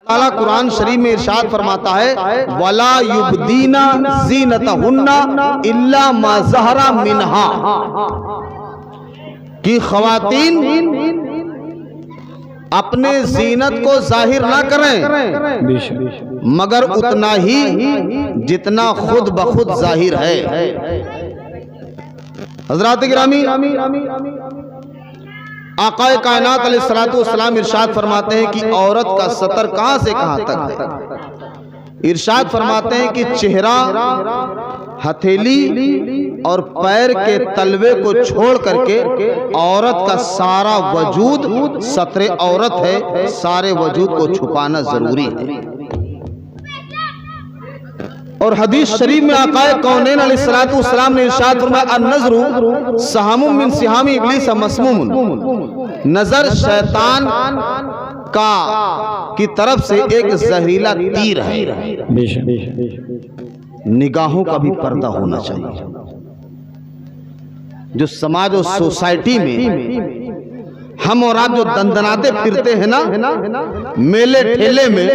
ताला कुरान शरीफ में इरशाद फरमाता है वला युबदीना ज़ीनतहुन्ना इल्ला मा ज़हरा मिन्हा, कि ख़वातीन अपने जीनत को जाहिर ना करें मगर उतना ही जितना खुद बखुद जाहिर है। हज़रात गिरामी, आक़ाए कायनात अलैहिस्सलातु वस्सलाम इरशाद फरमाते हैं कि औरत का सतर कहां से कहां तक है। इरशाद फरमाते हैं कि चेहरा, हथेली और पैर के तलवे को छोड़ करके औरत का सारा वजूद सतरे औरत है, सारे वजूद को छुपाना जरूरी है। और हदीस शरीफ में आक़ाए कौनैन अलैहिस्सलातु वस्सलाम ने इरशाद फरमाया अन्नज़्रु सहमुम मिन सिहामी इब्लीस मस्मूमुन, नजर शैतान का की तरफ से एक जहरीला तीर है। निगाहों का भी पर्दा होना चाहिए। जो समाज और सोसाइटी में हम और आप जो दंदनाते फिरते हैं ना, मेले ठेले में,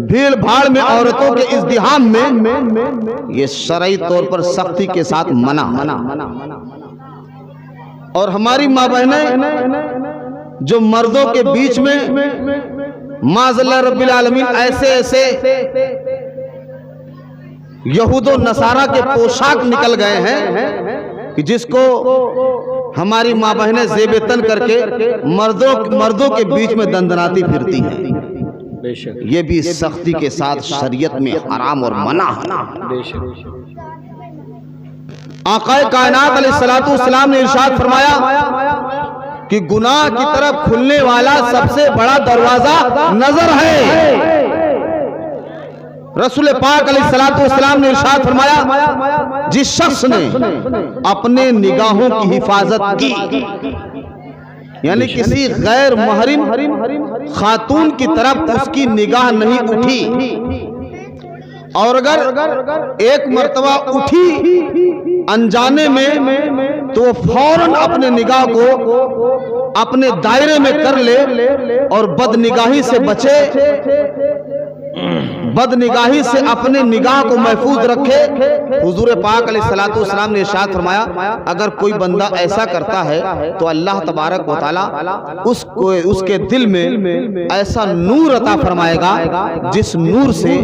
भीड़ भाड़ में, औरतों के इज़्दिहाम में, ये शरई तौर पर सख्ती के साथ मना। और हमारी माँ बहनें जो मर्दों के बीच में माज़ल्लाह रब्बिल आलमीन ऐसे ऐसे यहूदो नसारा के पोशाक निकल गए हैं कि जिसको हमारी माँ बहनें ज़ेब-ए-तन करके मर्दों के बीच में दंदनाती फिरती हैं। ये भी सख्ती के साथ शरीयत में हराम और मना है। आक़ाए कायनात अलैहिस्सलातु वस्सलाम ने इरशाद फरमाया कि गुनाह की तरफ खुलने वाला सबसे बड़ा दरवाजा नजर है। रसूल पाक अलैहिस्सलातु वस्सलाम ने इरशाद फरमाया जिस शख्स ने अपने निगाहों की हिफाजत की, यानी किसी गैर महरिम खातून की तरफ उसकी निगाह नहीं उठी, और अगर एक मर्तबा उठी अनजाने में तो फौरन अपने निगाह को अपने दायरे में कर ले और बदनिगाही से बचे, बदनिगाही से अपने निगाह को महफूज रखे। हुजूर पाक अलैहिस्सलातु वस्सलाम ने इरशाद फरमाया अगर कोई बंदा ऐसा करता है तो अल्लाह तबारक व तआला उसको उसके दिल में ऐसा नूर अता फरमाएगा जिस नूर से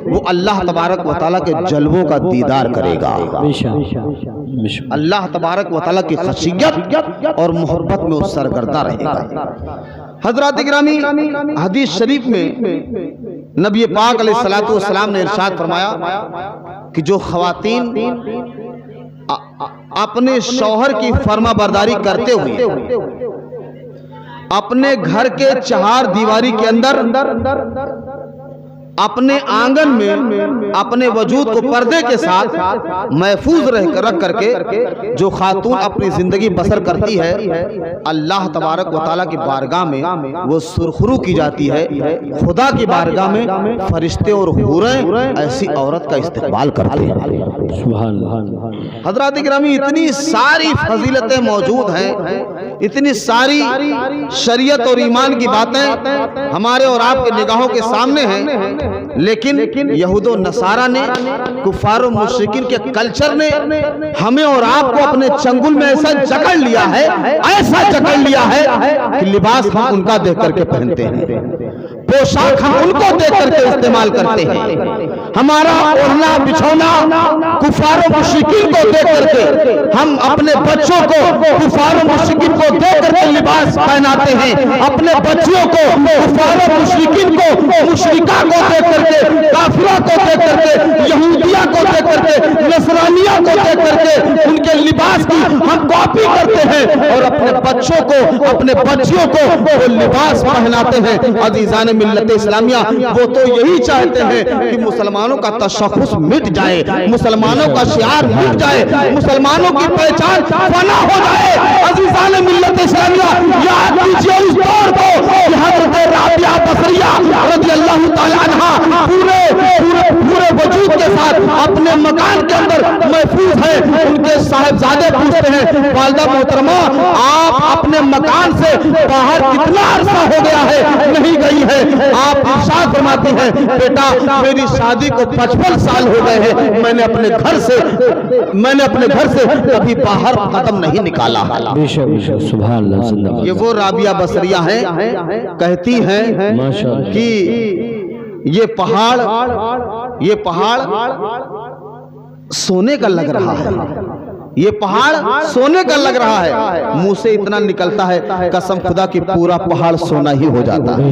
वो अल्लाह तबारक व तआला के जलवों का दीदार करेगा। अल्लाह तबारक व तआला की खशियत और मोहब्बत में वो सरगर्दा रहेगा। हज़रात गिरामी, हदीस शरीफ में नबी पाक अलैहिस्सलातु वस्सलाम ने इरशाद फरमाया कि जो ख़वातीन अपने शौहर की फर्माबरदारी करते हुए अपने घर के चार दीवारी के अंदर अपने आंगन में अपने वजूद को पर्दे के साथ महफूज रख करके जो खातून अपनी जिंदगी बसर करती है, अल्लाह तबारक व तआला की बारगाह में वो सुरखरू की जाती है। खुदा की बारगाह में फरिश्ते और हूरें ऐसी औरत का इस्तेमाल करते हैं। सुभान अल्लाह। हज़रात गिरामी, इतनी सारी फजीलतें मौजूद हैं, इतनी सारी शरीयत और ईमान की बातें हमारे और आपके निगाहों के सामने हैं, लेकिन यहूदो नसारा ने, कुफार मुशरिकीन के कल्चर ने हमें और आपको अपने चंगुल में ऐसा जकड़ लिया है, ऐसा जकड़ लिया है कि लिबास हम उनका देख करके पहनते हैं, पोशाक हम उनको देख करके इस्तेमाल करते हैं, हमारा ओढ़ना बिछौना कुफार मुशरिकीन को देख करके हम अपने बच्चों को कुफार मुशरिकीन को देख करके लिबास पहनाते हैं, अपने बच्चियों को कुफार मुशरिकीन को, मुशरिका को देख करके, काफिरा को देख करके, यहूदिया को देख करके, नसरानिया को देख करके उनके लिबास की हम कॉपी करते हैं और अपने बच्चों को, अपने बच्चियों को वो लिबास पहनाते हैं। अज़ीज़ान मिल्लत इस्लामिया, वो तो यही चाहते हैं कि मुसलमानों का तशख़्ख़ुस मिट जाए, मुसलमानों का शिआर मिट जाए, मुसलमानों की पहचान फना हो जाए। अज़ीज़ान मिल्लत इस्लामिया, याद कीजिए उस दौर को हज़रत राबिया बसरिया रज़ियल्लाहु तआला अन्हा पूरे वजूद वजूद के साथ अपने मकान के अंदर महफूज है। उनके साहिबजादे पूछते हैं, वालिदा मोहतरमा आप अपने मकान से बाहर कितना अरसा हो गया है नहीं गई है? आप इरशाद फरमाती हैं, बेटा मेरी शादी को 55 साल हो गए हैं, मैंने अपने घर से कभी बाहर कदम नहीं निकाला। सुभान अल्लाह। ये वो राबिया बसरिया हैं, कहती हैं कि ये पहाड़ सोने का लग रहा है, ये पहाड़ सोने का लग रहा है। मुंह से इतना निकलता है कसम खुदा की पूरा पहाड़ सोना ही हो जाता है।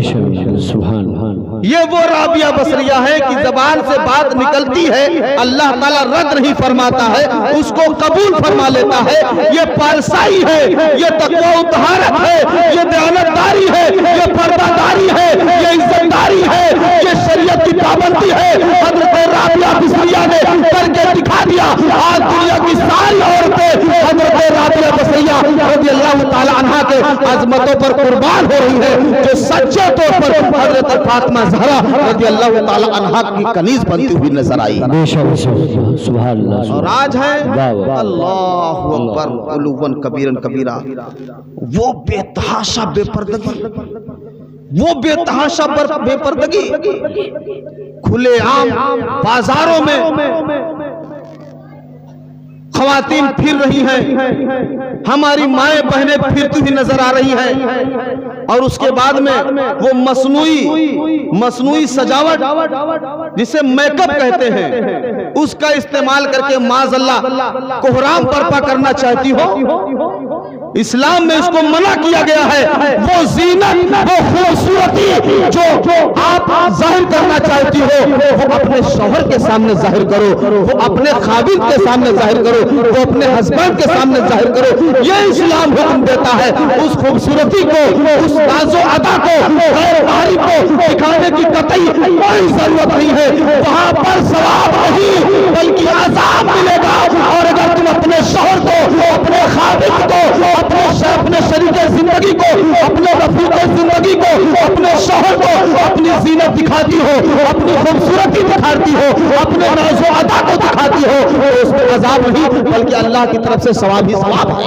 ये वो राबिया बसरिया है कि जबान से बात निकलती है, अल्लाह ताला रद्द नहीं फरमाता है, उसको कबूल फरमा लेता है। ये पारसाई है, ये तकवा उतारत है, ये दयानतदारी है, ये पर्दादारी है, ये इज्जतदारी है, ये शरीयत की पाबंदी है। हजरत राबिया बसरिया ने करके दिखा दिया। आज दुनिया की सारी औरतें हजरत राबिया बसरिया रज़ियल्लाहु ताला अन्हा के अजमतों पर कुर्बान हो रही है, जो सच्चे तौर पर हजरत फातिमा ज़हरा रज़ियल्लाहु ताला अन्हा की कनीज बनती हुई नजर आई। सुभान अल्लाह। और आज है अल्लाहु अकबर उलुवन कबीरन कबीरा, वो बेतहाशा बेपर्दगी, वो बेतहाशा बेपर्दगी खुले आम बाजारों में खवातीन फिर रही हैं, हमारी माएं बहनें फिरती हुई नजर आ रही हैं, और उसके बाद में वो मसनूई सजावट जिसे मेकअप कहते हैं उसका इस्तेमाल करके माज़अल्लाह कोहराम बर्पा करना चाहती हो। इस्लाम में इसको मना किया गया है। वो जीनत, वो खूबसूरती जो आप जाहिर करना चाहती हो वो अपने शौहर के सामने जाहिर करो, वो अपने खाविद के सामने जाहिर करो, वो अपने हस्बैंड के सामने जाहिर करो। ये इस्लाम हुक्म देता है। उस खूबसूरती को, उस नाज़ो अदा को, गैरबारी को दिखाने की कतई कोई जरूरत नहीं है। वहां पर सवाब नहीं बल्कि अज़ाब मिलेगा। और अगर तुम अपने शौहर को, अपने खाविद को, अपने शरीके जिंदगी को, अपने रफीके जिंदगी को, अपने शौहर को अपनी जीनत दिखाती हो, अपनी खूबसूरती दिखाती हो, अपने नाज़ो अदा को दिखाती हो, तो उसमें अज़ाब नहीं बल्कि अल्लाह की तरफ से सवाब ही सवाब है।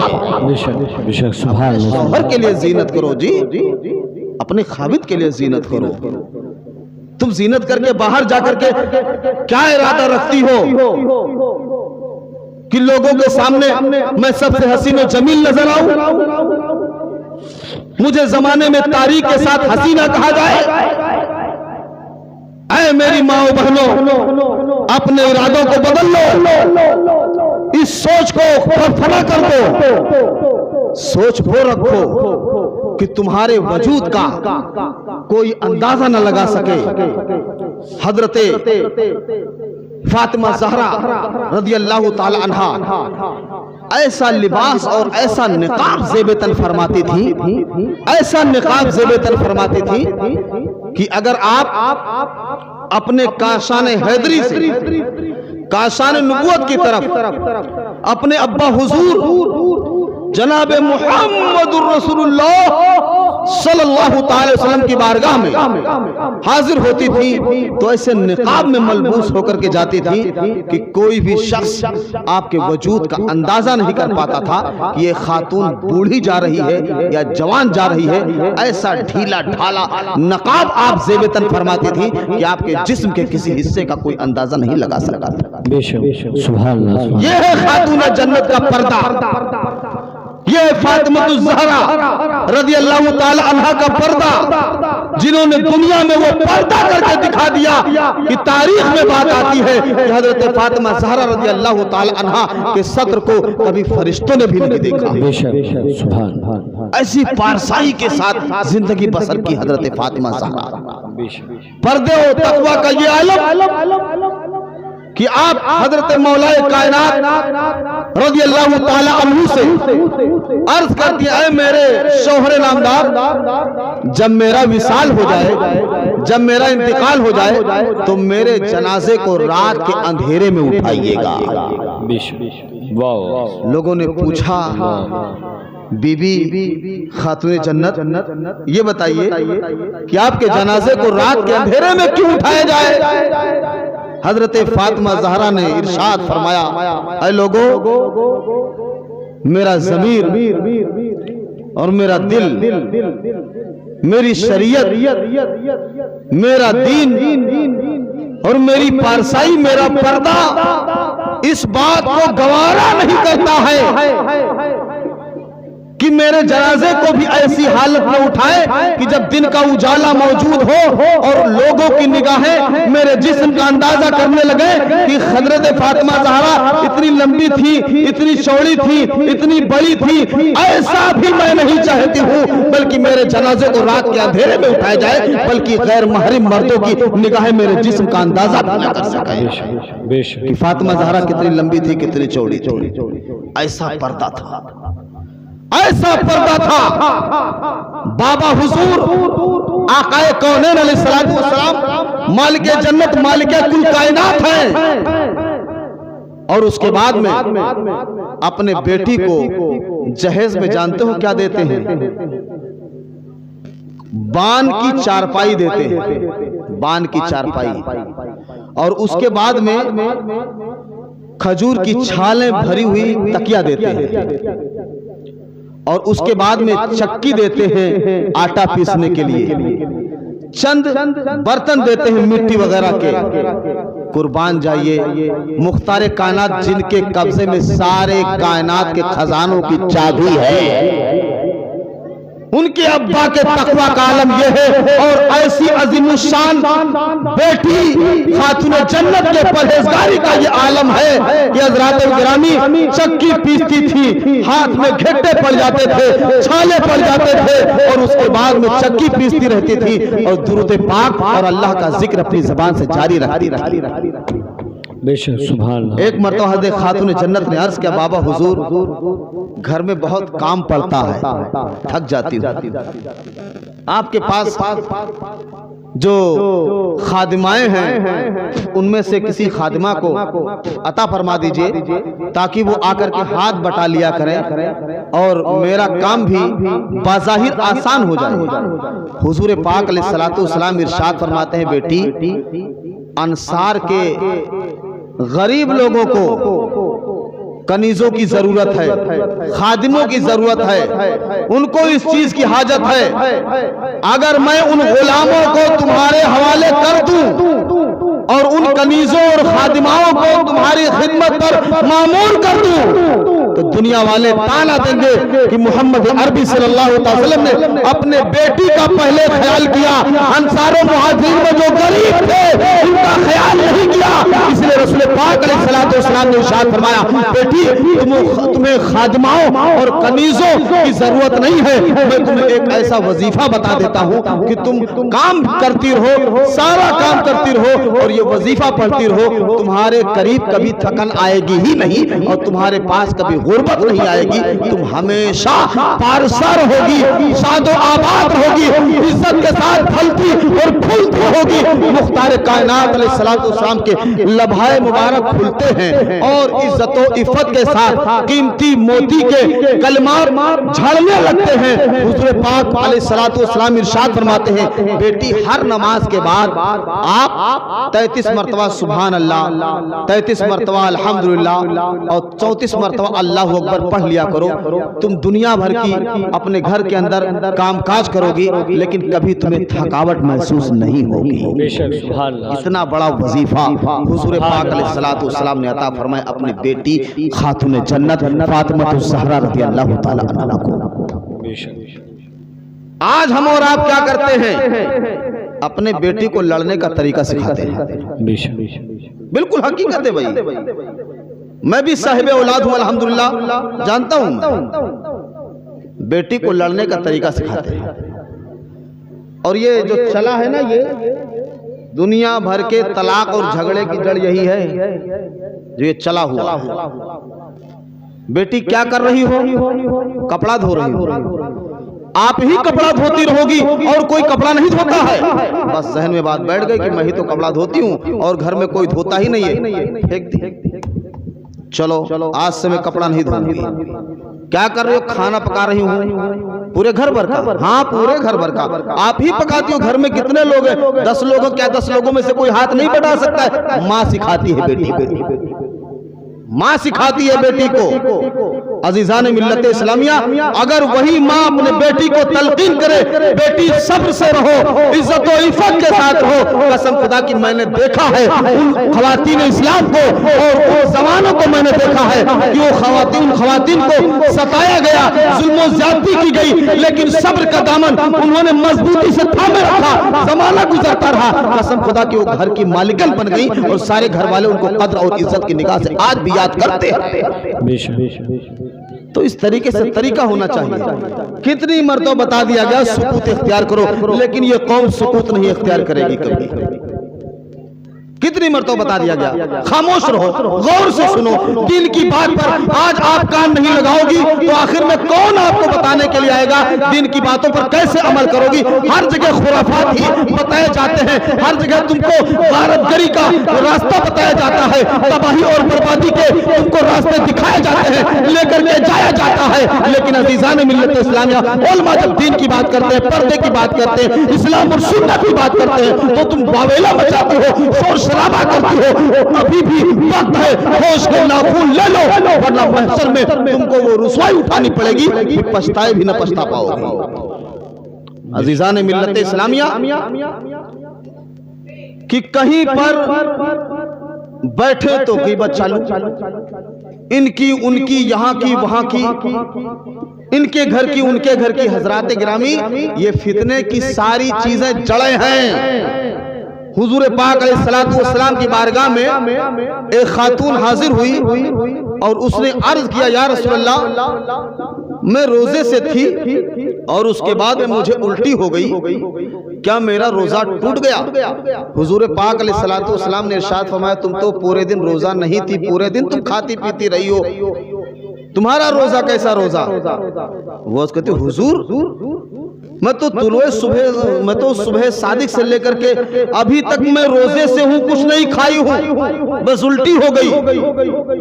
बेशक सुभान अल्लाह। शौहर के लिए जीनत करो जी, अपने खाविद के लिए जीनत करो। तुम जीनत करके बाहर जाकर के क्या इरादा रखती हो कि लोगों के सामने मैं सबसे हसीन और जमील नजर आऊं, मुझे जमाने में तारीख के साथ हसीना कहा जाए? ऐ मेरी माओ बहनों, अपने इरादों को बदल लो, इस सोच को फना कर दो। सोच वो रखो कि तुम्हारे वजूद का कोई अंदाजा न लगा सके। हजरते फातिमा ज़हरा रज़ियल्लाहु ताला अन्हा ऐसा लिबास और ऐसा निकाब ज़ेबतन फरमाती थी, ऐसा निकाब ज़ेबतन फरमाती थी कि अगर आप अपने काशान हैदरी से काशान नबूवत की तरफ अपने अब्बा हुजूर जनाब मुहम्मदुर रसूलुल्लाह सल्लल्लाहु अलैहि वसल्लम की बारगाह में हाजिर होती थी तो ऐसे निकाब में मलबूस होकर के जाती थी कि कोई भी शख्स आपके वजूद का अंदाजा नहीं कर पाता था कि ये खातून बूढ़ी जा रही है या जवान जा रही है। ऐसा ढीला ढाला नकाब आप ज़ेबतन फरमाती थी कि आपके जिस्म के किसी हिस्से का कोई अंदाजा नहीं लगा सका था। बेशक सुभान अल्लाह। ये है खातून जन्नत का पर्दा, ये फातिमा ज़हरा रज़ियल्लाहु ताला अन्हा का पर्दा, जिन्होंने दुनिया में वो पर्दा करके दिखा दिया कि तारीख में बात आती है कि हजरत फातिमा ज़हरा रज़ियल्लाहु ताला अन्हा के सत्र को कभी फरिश्तों ने भी नहीं देखा। बेशक सुभान। ऐसी पारसाई के साथ जिंदगी बसर की हजरत फातिमा ज़हरा। पर्दे और तकवा का ये आलम कि आप हजरत मौलाए कायनात रज़ियल्लाहु ताला अन्हु से अर्ज करती है, ऐ मेरे शौहर नामदार, जब मेरा विसाल हो जाए, जब मेरा इंतकाल हो जाए तो मेरे जनाजे को रात के अंधेरे में उठाइएगा। लोगों ने पूछा, बीबी खातून जन्नत ये बताइए कि आपके जनाजे को रात के अंधेरे में क्यों उठाया जाए? हजरत फातिमा ज़हरा ने इरशाद फरमाया, ऐ लोगों, मेरा ज़मीर और मेरा दिल, मेरी शरीयत, मेरा दीन और मेरी पारसाई, मेरा पर्दा इस बात को गवारा नहीं करता है कि मेरे जनाजे को भी ऐसी हालत में उठाए कि जब दिन का उजाला मौजूद हो और लोगों की निगाहें मेरे जिस्म का अंदाजा करने लगे कि हजरत फातिमा ज़हरा इतनी लंबी थी, इतनी चौड़ी थी, इतनी बड़ी थी, ऐसा भी मैं नहीं चाहती हूँ, बल्कि मेरे जनाजे को रात के अंधेरे में उठाया जाए, बल्कि गैर महरम मर्दों की निगाहें मेरे जिस्म का अंदाजा भी न कर सके कि फातिमा ज़हरा कितनी लंबी थी, कितनी चौड़ी थी। ऐसा पर्दा था, ऐसा पर्दा था। बाबा हुजूर आकाए कौनैन अलैहिस्सलातु वस्सलाम मालिक जन्नत, मालिक कुल कायनात हैं। और उसके बाद में अपने बेटी को जहेज में जानते हो क्या देते हैं? बान की चारपाई देते हैं, बान की चारपाई। और उसके बाद में खजूर की छालें भरी हुई तकिया देते हैं। और उसके बाद में चक्की देते हैं आटा पीसने के लिए, चंद बर्तन देते हैं मिट्टी वगैरह के। कुर्बान जाइए, मुख्तार कायनात जिनके कब्जे में सारे कायनात के खजानों की चाबी है, उनके अब्बा के तकवा का आलम यह है। और ऐसी अजीमुशान बेटी खातून जन्नत के परहेजगारी का ये आलम है कि हज़रात गिरामी चक्की पीसती थी, हाथ में घेट्टे पड़ जाते थे, छाले पड़ जाते थे, और उसके बाद में चक्की पीसती रहती थी और दुरूद पाक और अल्लाह का जिक्र अपनी जबान से जारी रखती। बेशक सुभान अल्लाह। एक मरतबा हज़रत खातून जन्नत ने अर्ज किया, बाबा हुजूर घर में बहुत काम पड़ता है, थक जाती हूँ, आपके पास जो खादिमाएं हैं उनमें से किसी खादिमा को अता फरमा दीजिए ताकि वो आकर के हाथ बटा लिया करें और मेरा काम भी बाज़ाहिर आसान हो जाए। हुजूर पाक अलैहिस्सलातु वस्सलाम इरशाद फरमाते हैं, बेटी अंसार के गरीब लोगों को कनीजों की जरूरत है, खादिमों की जरूरत है, उनको इस चीज की हाजत है। अगर मैं उन गुलामों को तुम्हारे हवाले कर दूं और उन कनीजों और खादिमाओं को तुम्हारी खिदमत पर मामूर कर दूं तो दुनिया वाले ताना देंगे कि मोहम्मद अरबी सल्लल्लाहु अलैहि वसल्लम ने अपने बेटी का पहले ख्याल किया, अंसारों मुहाजिरीन में जो गरीब थे उनका ख्याल नहीं किया। इसलिए रसूल पाक अलैहिस्सलातु वस्सलाम ने इरशाद फरमाया, बेटी तुम्हें खादिमाओं और कनीजों की जरूरत नहीं है, मैं तुम्हें एक ऐसा वजीफा बता देता हूँ कि तुम काम करती रहो, सारा काम करती रहो और ये वजीफा पढ़ती रहो, तुम्हारे करीब कभी थकन आएगी ही नहीं और तुम्हारे पास कभी गुर्बत नहीं आएगी, तुम हमेशा पारसर होगी, शादो आबाद होगी, इज्जत के साथ फलती और फूलती होगी। मुख्तार कायनात अलैहिस्सलातु वस्सलाम के लभाए मुबारक खुलते हैं और इज्जत और इफ़्फ़त के साथ कीमती मोती के कलमात झड़ने लगते हैं। हुज़ूर पाक अलैहिस्सलातु वस्सलाम इरशाद फरमाते हैं, बेटी हर नमाज के बाद आप 33 मरतबा सुभान अल्लाह, 33 मरतबा अल्हम्दुलिल्लाह और 34 मरतबा अल्लाहु अकबर पढ़ लिया करो। तुम दुनिया भर की अपने घर के अंदर कामकाज करोगी लेकिन कभी तुम्हें थकावट महसूस नहीं होगी। इतना बड़ा वजीफा हुज़ूर पाक अलैहिस्सलातु वस्सलाम ने अता फरमाया अपनी बेटी खातून जन्नत फातिमा ज़हरा रज़ियल्लाहु ताला अन्हा को। आज हम और आप क्या करते हैं? अपने बेटी को लड़ने का तरीका सिखाते हैं। बिल्कुल हकीकत है भाई, मैं भी साहिब औलाद हूं अल्हम्दुलिल्लाह, जानता हूं। बेटी को लड़ने का तरीका सिखाते हैं और ये जो चला है ना, ये दुनिया भर के तलाक और झगड़े की जड़ यही है जो ये चला हुआ। बेटी क्या कर रही हो? कपड़ा धो रही हो। आप ही कपड़ा धोती रहोगी और कोई कपड़ा नहीं धोता है। बस जहन में बात बैठ गई कि मैं ही तो कपड़ा धोती हूँ और घर में कोई धोता ही नहीं है, फेंक दी। चलो आज से मैं कपड़ा नहीं धोऊंगी। क्या कर रही हो? खाना पका रही हूँ। पूरे घर भर का? हाँ, पूरे घर भर का। आप ही पकाती हो। घर में कितने लोग हैं? 10 लोगों, क्या 10 लोगों में से कोई हाथ नहीं बढ़ा सकता है? माँ सिखाती है बेटी, माँ सिखाती है बेटी को। अजीजान मिल्लत इस्लामिया, अगर वही माँ अपने बेटी को तलकीन करे, बेटी सब्र से रहो, इज्जत और इफ़्फ़त के साथ रहो, कसम खुदा की मैंने देखा है उन खवातीन इस्लाम को और उन जवानों को मैंने देखा है कि वो खवातीन को सताया गया, जुल्म ज्यादती की गई, लेकिन सब्र का दामन उन्होंने मजबूती से थामे रखा। जमाना गुजरता रहा, कसम खुदा की वो घर की मालिकन बन गई और सारे घर वाले उनको कद्र और इज्जत की निगाह से आज भी याद करते हैं। तो इस तरीके से तरीका होना चाहिए। कितनी मर्तबा बता दिया गया सुकूत इख्तियार करो, लेकिन ये कौम सुकूत नहीं इख्तियार करेगी कभी। कितनी मर्तबा बता दिया गया, खामोश रहो, गौर से सुनो। दिल की बात पर आज आप कान नहीं लगाओगी तो आखिर में कौन आपको बताने के लिए आएगा? दिन की बातों पर कैसे अमल करोगी? हर जगह खुराफात ही बताए जाते हैं, हर जगह तुमको गारतगरी का रास्ता बताया जाता है, तबाही और बर्बादी के तुमको रास्ते दिखाए जाते हैं, लेकर के जाया जाता है। लेकिन अजीजान मिल्लत इस्लामिया, उलमा जब दीन की बात करते हैं, पर्दे की बात करते हैं, इस्लाम और सुन्नत की बात करते हैं, तो तुम वावेला मचाते हो, शोर शराबा करती हो। अभी भी वक्त है, होश के नाखून ले लो, वरना महशर में तुमको वो रुसवाई उठानी पड़ेगी, पछताए भी न पछता पाओगे। अजीजान मिल्लत इस्लामिया, कि कहीं पर बैठे तो ग़ीबत चालू, इनकी उनकी, यहाँ की वहां की, इनके घर की उनके घर की। हजरात गिरामी, ये फितने की सारी चीजें जड़े हैं। हुजूर पाक अलैहिस्सलातु वस्सलाम की बारगाह में एक खातून हाजिर हुई और उसने अर्ज किया, या रसूलल्लाह, मैं रोजे से थी और उसके बाद में मुझे उल्टी हो गई, क्या मेरा रोजा टूट गया? हुजूर पाक अलैहिस्सलातु वस्सलाम ने इरशाद फरमाया, तुम तो पूरे दिन रोजा नहीं थी, पूरे दिन तुम खाती पीती रही हो, तुम्हारा रोजा कैसा रोजा? वो कहती, हुजूर मैं तो सुबह सादिक से लेकर के अभी तक मैं रोजे से हूँ, कुछ नहीं खाई हूँ, बस उल्टी हो गई।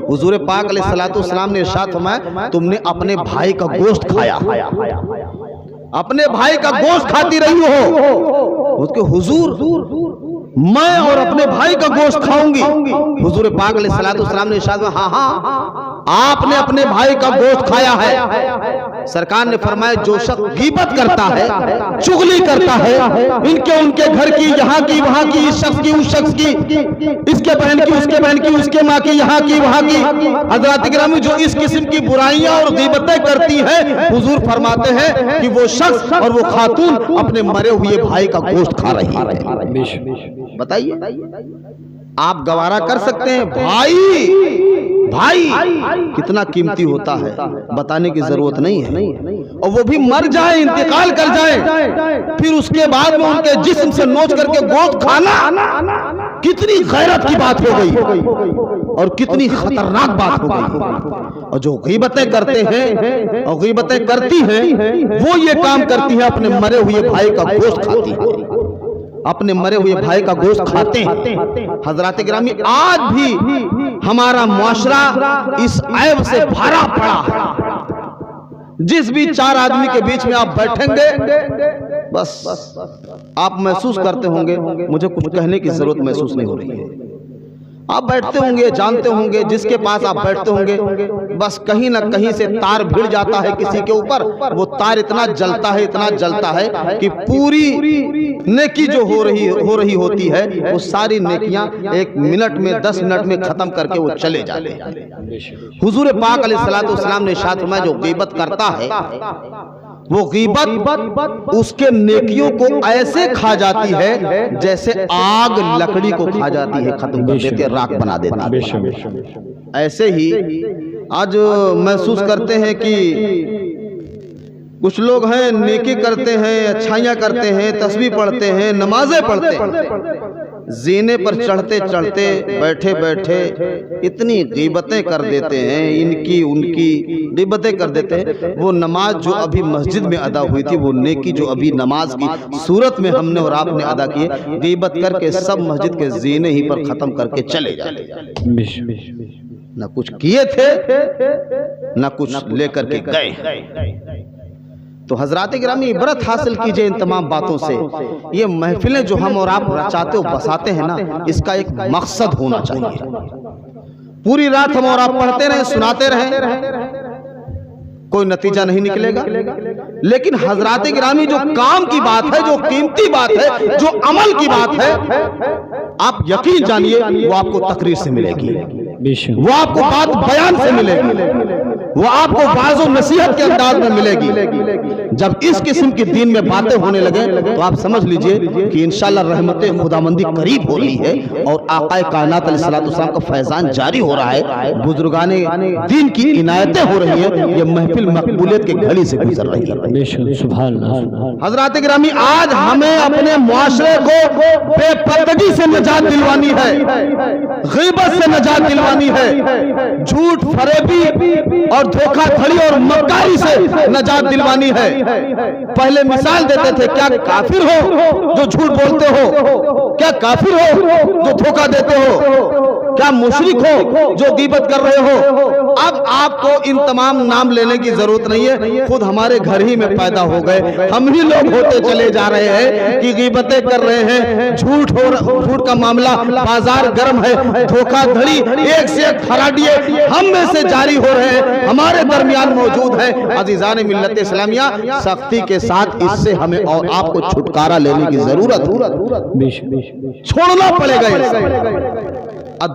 हुजूर पाक अलैहिस्सलातु वस्सलाम ने इरशाद फरमाया, तुमने अपने भाई का गोश्त खाया, अपने भाई का गोश्त खाती रही हो। उसके हुजूर मैं और अपने भाई का गोश्त खाऊंगी। हुजूर पाक अलैहिस्सलातु वस्सलाम ने इरशाद, हाँ, आपने अपने भाई का गोश्त खाया है। सरकार ने फरमाया, जो शख्स गीबत करता है, चुगली करता है, इनके उनके घर की, यहाँ की वहाँ की, इस शख्स की उस शख्स की, इसके बहन की उसके बहन की, उसके माँ की, यहाँ की वहाँ की, हज़रात गिरामी, जो इस किस्म की बुराइयां और गीबतें करती हैं, हुजूर फरमाते हैं कि वो शख्स और वो खातून अपने मरे हुए भाई का गोश्त खा रही है। बताइए, आप गवारा कर सकते हैं? भाई कितना कीमती होता है, बताने की जरूरत नहीं है। और वो भी मर जाए, इंतकाल कर जाए, फिर उसके बाद में उनके जिस्म से नोच करके गोश्त खाना, कितनी गैरत की बात हो गई और कितनी खतरनाक बात हो गई। और जो गीबतें करते हैं और गीबतें करती हैं, वो ये काम करती है, अपने मरे हुए भाई का गोश्त खाती है, अपने मरे हुए भाई का गोश्त खाते हैं। हजरात गिरामी, आज भी हमारा मुआशरा इस ऐब से भरा पड़ा है। जिस भी 4 आदमी के बीच में आप बैठेंगे, बस आप महसूस करते होंगे मुझे कुछ कहने की जरूरत महसूस नहीं हो रही है। आप बैठते होंगे, जानते होंगे, जिसके पास आप बैठते होंगे, बस कहीं ना कहीं से तार भिड़ जाता है किसी के ऊपर। वो तार इतना जलता है, इतना जलता है कि पूरी नेकी जो हो रही होती है, वो सारी नेकियां 1 मिनट में, 10 मिनट में खत्म करके वो चले जाते हैं। हुजूर पाक अलैहिस्सलातु वस्सलाम ने इरशाद फरमाया, जो गीबत करता है, वो गीबत उसके नेकियों को ऐसे खा जाती है जैसे आग लकड़ी को खा जाती है, खत्म कर देती है, राख बना देती है। ऐसे ही आज महसूस करते हैं कि कुछ लोग हैं, नेकी करते हैं, अच्छाइयाँ करते हैं, तस्बीह पढ़ते हैं, नमाजें पढ़ते हैं, जीने पर चढ़ते चढ़ते, बैठे बैठे इतनी गीबतें कर देते हैं, इनकी उनकी गीबतें कर देते हैं। वो नमाज जो अभी मस्जिद में अदा हुई थी, वो नेकी जो अभी नमाज की सूरत में हमने और आपने अदा की है, गीबत करके सब मस्जिद के जीने ही पर खत्म करके चले जाते। न कुछ किए थे, न कुछ लेकर के गए। तो हजरात गिरामी इबरत हासिल कीजिए इन तमाम बातों से। ये महफिलें जो हम और आप रचाते और बसाते हैं ना, इसका एक मकसद होना चाहिए। पूरी रात हम और आप पढ़ते रहे, सुनाते रहे, कोई नतीजा नहीं निकलेगा। लेकिन हजरात गिरामी जो काम की बात है, जो कीमती बात है, जो अमल की बात है, आप यकीन जानिए वो आपको तकरीर से मिलेगी, वो आपको बात बयान से मिलेगी, वो आपको वाज़ और नसीहत के अंदाज में मिलेगी। जब इस किस्म की दीन में बातें होने लगे तो आप समझ लीजिए कि इंशाअल्लाह रहमत खुदामंदी करीब हो रही है और आक़ाए कायनात अलैहिस्सलाम का फैजान जारी हो रहा है। बुजुर्गाने दीन की इनायतें हो रही हैं। ये महफिल मकबूलियत के घड़ी से गुजर रही है। सुभान अल्लाह। हज़रात गिरामी, आज हमें अपने मुआशरे को बेपर्दगी से निजात दिलवानी है, ग़ीबत से निजात दिलवानी है, झूठ फरेबी और धोखाधड़ी और मक्कारी से निजात दिलवानी है। पहले मिसाल देते थे, क्या काफिर हो जो झूठ बोलते हो, क्या काफिर हो जो धोखा देते हो, क्या मुशरिक हो जो गीबत कर रहे हो। अब आपको इन तमाम नाम लेने की जरूरत नहीं है, खुद हमारे घर ही में पैदा हो गए। हम ही लोग होते चले जा रहे हैं कि गीबतें कर रहे हैं, झूठ का मामला बाजार गर्म है, धोखाधड़ी एक से एक फराडिए हम में से जारी हो रहे हैं, हमारे दरमियान मौजूद है। अजीजान मिल्लत इस्लामिया, सख्ती के साथ इससे हमें और आपको छुटकारा लेने की जरूरत है, छोड़ना पड़ेगा।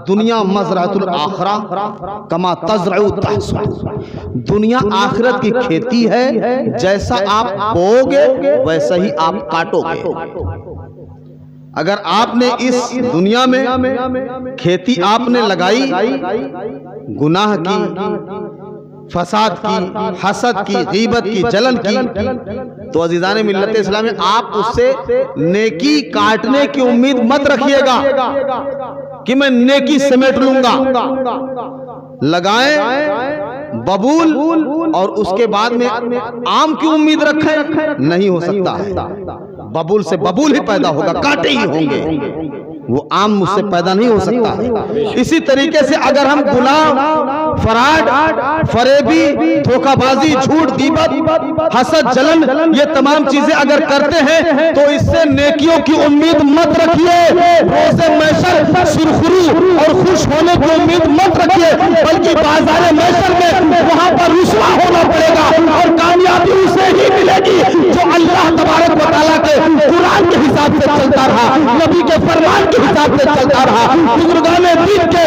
दुनिया मज़रातुल आखिरा कमा तज़रउ तहसुद। दुनिया आखिरत की खेती है, जैसा आप बोओगे वैसा ही आप काटोगे। अगर आपने इस दुनिया में खेती आपने लगाई गुनाह की, फसाद की, हसद की, गीबत की, जलन की, तो अजीजान मिल्लत इस्लाम में आप उससे नेकी काटने की उम्मीद मत रखिएगा कि मैं नेकी समेट लूंगा। लगाएं बबूल और उसके बाद में आम की उम्मीद रखें, नहीं हो सकता है। बबूल से बबूल ही पैदा होगा, कांटे ही होंगे, वो आम मुझसे पैदा नहीं हो सकता। इसी तरीके से अगर हम गुनाह, फराड, फरेबी, धोखाबाजी, झूठ, गीबत, हसद, जलन, ये तमाम चीजें अगर करते हैं तो इससे नेकियों की उम्मीद मत रखिए। रोज़े महशर सुरखरू और खुश होने की उम्मीद मत रखिए, बल्कि बाज़ारे महशर में वहां पर रुसवा होना पड़ेगा और कामयाबी उसे ही मिलेगी जो अल्लाह तबारक व तआला के कुरान के हिसाब से चलता रहा, नबी के फरमान के हिसाब से चलता रहा, बुजुर्गाने दीन के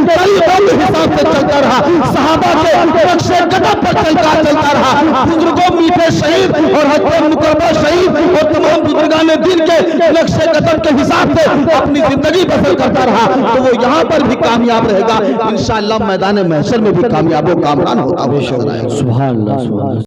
तरीकों के हिसाब से चलता रहा, सहाबा के नक्शे कदम पर चलता रहा, बुजुर्गों मीठे शहीद और हज़रत मुकर्रम शहीद और तमाम बुजुर्गाने दीन के नक्शे कदम के हिसाब से अपनी जिंदगी बसर करता रहा, तो वो यहाँ पर भी कामयाब रहेगा। इंशाअल्लाह मैदान महशर में भी कामयाब व कामरान होता है। सुभान अल्लाह।